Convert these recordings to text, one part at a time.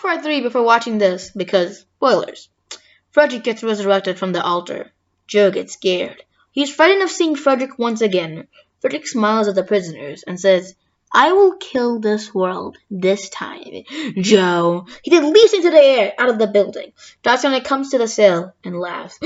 part 3 before watching this, because spoilers. Frederick gets resurrected from the altar. Joe gets scared. He's frightened of seeing Frederick once again. Frederick smiles at the prisoners and says, I will kill this world this time, Joe. He then leaps into the air out of the building. Dr. Sonic comes to the cell and laughs.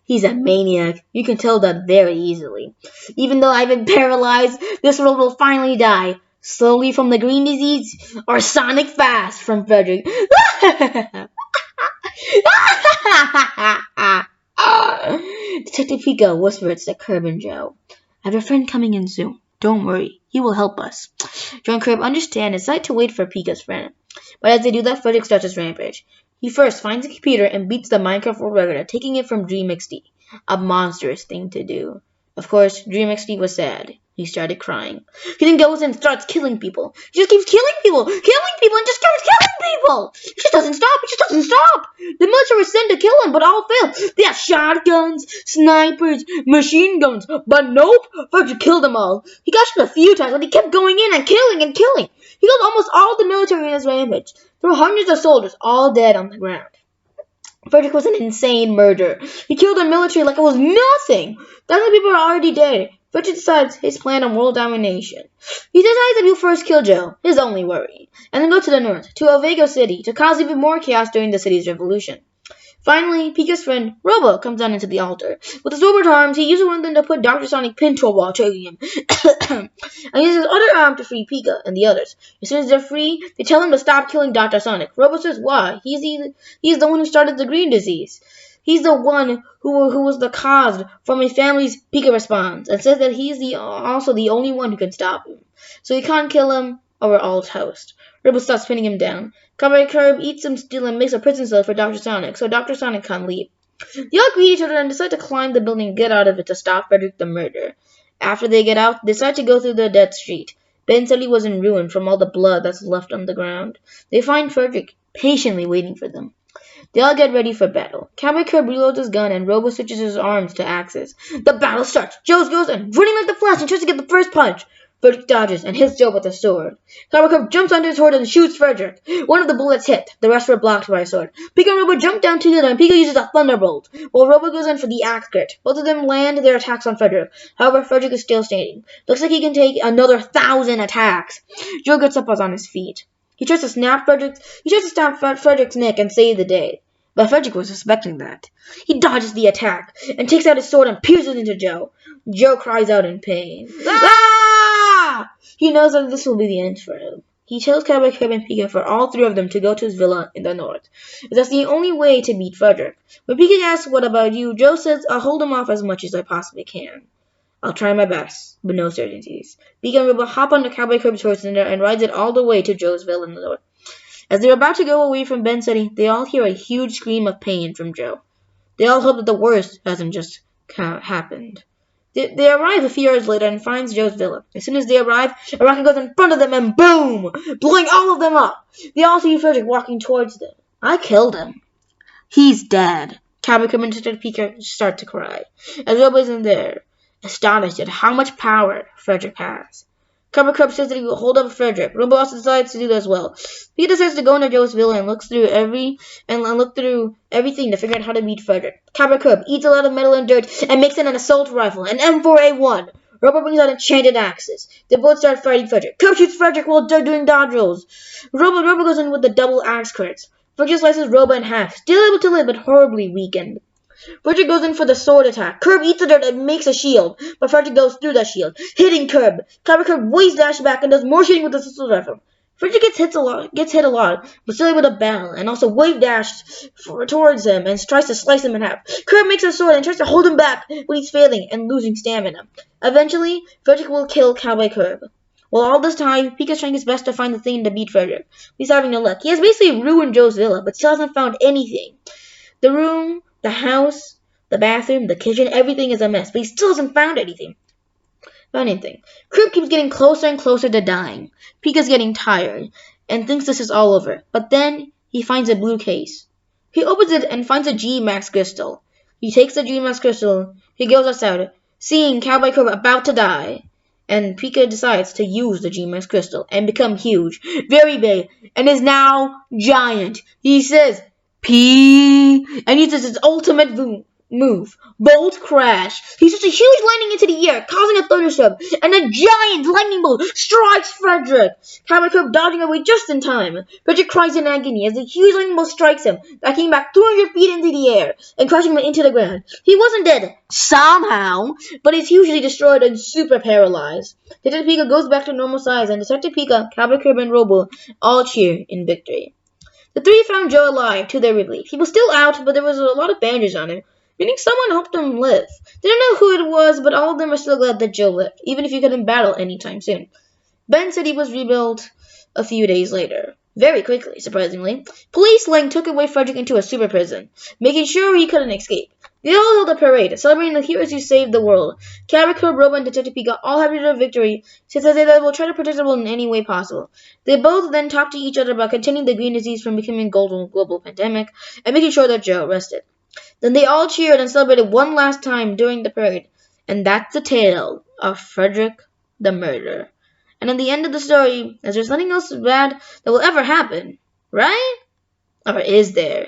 He's a maniac. You can tell that very easily. Even though I've been paralyzed, this world will finally die. Slowly from the green disease, or sonic fast from Frederick. Detective Pika whispers to Curb and Joe. I have a friend coming in soon. Don't worry, he will help us. Joe and Curb understand and decide to wait for Pika's friend. But as they do that, Frederick starts his rampage. He first finds a computer and beats the Minecraft world record, taking it from DreamXD. A monstrous thing to do. Of course, DreamXD was sad. He started crying. He then goes and starts killing people. He just keeps killing people, and just starts killing people. He just doesn't stop. The military was sent to kill him, but all failed. They have shotguns, snipers, machine guns, but nope, Frederick killed them all. He got shot a few times, but he kept going in and killing. He killed almost all the military in his rampage. There were hundreds of soldiers, all dead on the ground. Frederick was an insane murderer. He killed the military like it was nothing. Thousands of people are already dead. Frederick decides his plan on world domination. He decides that he'll first kill Joe, his only worry, and then go to the north, to Alvego City, to cause even more chaos during the city's revolution. Finally, Pika's friend, Robo, comes down into the altar. With his robot arms, he uses one of them to put Dr. Sonic pinned to a wall, choking him. And he uses his other arm to free Pika and the others. As soon as they're free, they tell him to stop killing Dr. Sonic. Robo says why. He's the one who started the green disease. He's the one who was the cause from his family's Pika response, and says that he's also the only one who can stop him. So he can't kill him, or we're all toast. Robo starts pinning him down. Cowboy Curb eats him still and makes a prison cell for Dr. Sonic, so Dr. Sonic can't leave. They all greet each other and decide to climb the building and get out of it to stop Frederick the murderer. After they get out, they decide to go through the dead street. Ben said he was in ruin from all the blood that's left on the ground. They find Frederick, patiently waiting for them. They all get ready for battle. Cowboy Curb reloads his gun and Robo switches his arms to axes. The battle starts. Joe goes and running like the Flash and tries to get the first punch. Frederick dodges and hits Joe with a sword. Cowboy Curb jumps onto his horse and shoots Frederick. One of the bullets hit. The rest were blocked by a sword. Pika and Robo jump down together and Pika uses a thunderbolt, while Robo goes in for the axe crit. Both of them land their attacks on Frederick. However, Frederick is still standing. Looks like he can take another 1,000 attacks. Joe gets up on his feet. He tries to stab Frederick's neck and save the day. But Frederick was suspecting that. He dodges the attack and takes out his sword and pierces into Joe. Joe cries out in pain. Ah! He knows that this will be the end for him. He tells Cowboy Curb and Pika for all three of them to go to his villa in the north. That's the only way to beat Frederick. When Pika asks, what about you? Joe says, I'll hold him off as much as I possibly can. I'll try my best, but no certainties. Pika and Robo hop on the Cowboy Curb's horse and rides it all the way to Joe's villa in the north. As they're about to go away from Ben City, they all hear a huge scream of pain from Joe. They all hope that the worst hasn't just happened. They arrive a few hours later and finds Joe's villa. As soon as they arrive, a rocket goes in front of them and boom! Blowing all of them up. They all see Frederick walking towards them. I killed him. He's dead. Cowboy Curb and Pika start to cry. As Robo isn't there, astonished at how much power Frederick has. Cowboy Curb says that he will hold up Frederick. Robo also decides to do that as well. Pika decides to go into Joe's villa and look through everything to figure out how to beat Frederick. Cowboy Curb eats a lot of metal and dirt and makes it an assault rifle, an M4A1. Robo brings out enchanted axes. They both start fighting Frederick. Curb shoots Frederick while they're doing dodge rolls. Robo goes in with the double axe crits. Frederick slices Robo in half, still able to live but horribly weakened. Frederick goes in for the sword attack. Curb eats the dirt and makes a shield, but Frederick goes through that shield, hitting Curb. Cowboy Curb waves dash back and does more shooting with the assault rifle. Frederick gets hit a lot, but still able to battle, and also wave dashes towards him and tries to slice him in half. Curb makes a sword and tries to hold him back when he's failing and losing stamina. Eventually, Frederick will kill Cowboy Curb. Well, all this time, Pika's trying his best to find the thing to beat Frederick. He's having no luck. He has basically ruined Joe's villa, but still hasn't found anything. The room, the house, the bathroom, the kitchen, everything is a mess, but he still hasn't found anything. Curb keeps getting closer and closer to dying. Pika's getting tired. and thinks this is all over. But then he finds a blue case. He opens it and finds a G-Max crystal. He takes the G-Max crystal. He goes outside, seeing Cowboy Curb about to die. And Pika decides to use the G-Max crystal and become huge, very big, and is now giant. He says, P, and uses his ultimate move, Bolt Crash. He shoots a huge lightning into the air, causing a thunderstorm, and a giant lightning bolt strikes Frederick. Cowboy Curb dodging away just in time. Frederick cries in agony as the huge lightning bolt strikes him, backing back 200 feet into the air and crashing him into the ground. He wasn't dead, somehow, but is hugely destroyed and super paralyzed. Detective Pika goes back to normal size, and Detective Pika, Cowboy Curb, and Robo all cheer in victory. The three found Joe alive, to their relief. He was still out, but there was a lot of bandages on him, meaning someone helped him live. They didn't know who it was, but all of them were still glad that Joe lived, even if he couldn't battle anytime soon. Ben said he was rebuilt a few days later. Very quickly, surprisingly. Police Lang took away Frederick into a super prison, making sure he couldn't escape. They all held a parade, celebrating the heroes who saved the world. Cowboy Curb, Robo, and Detective Pika all happy to their victory, since they will try to protect the world in any way possible. They both then talked to each other about containing the green disease from becoming a global pandemic, and making sure that Joe rested. Then they all cheered and celebrated one last time during the parade. And that's the tale of Frederick the Murderer. And in the end of the story, as there's nothing else bad that will ever happen, right? Or is there?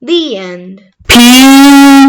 The end. Peace.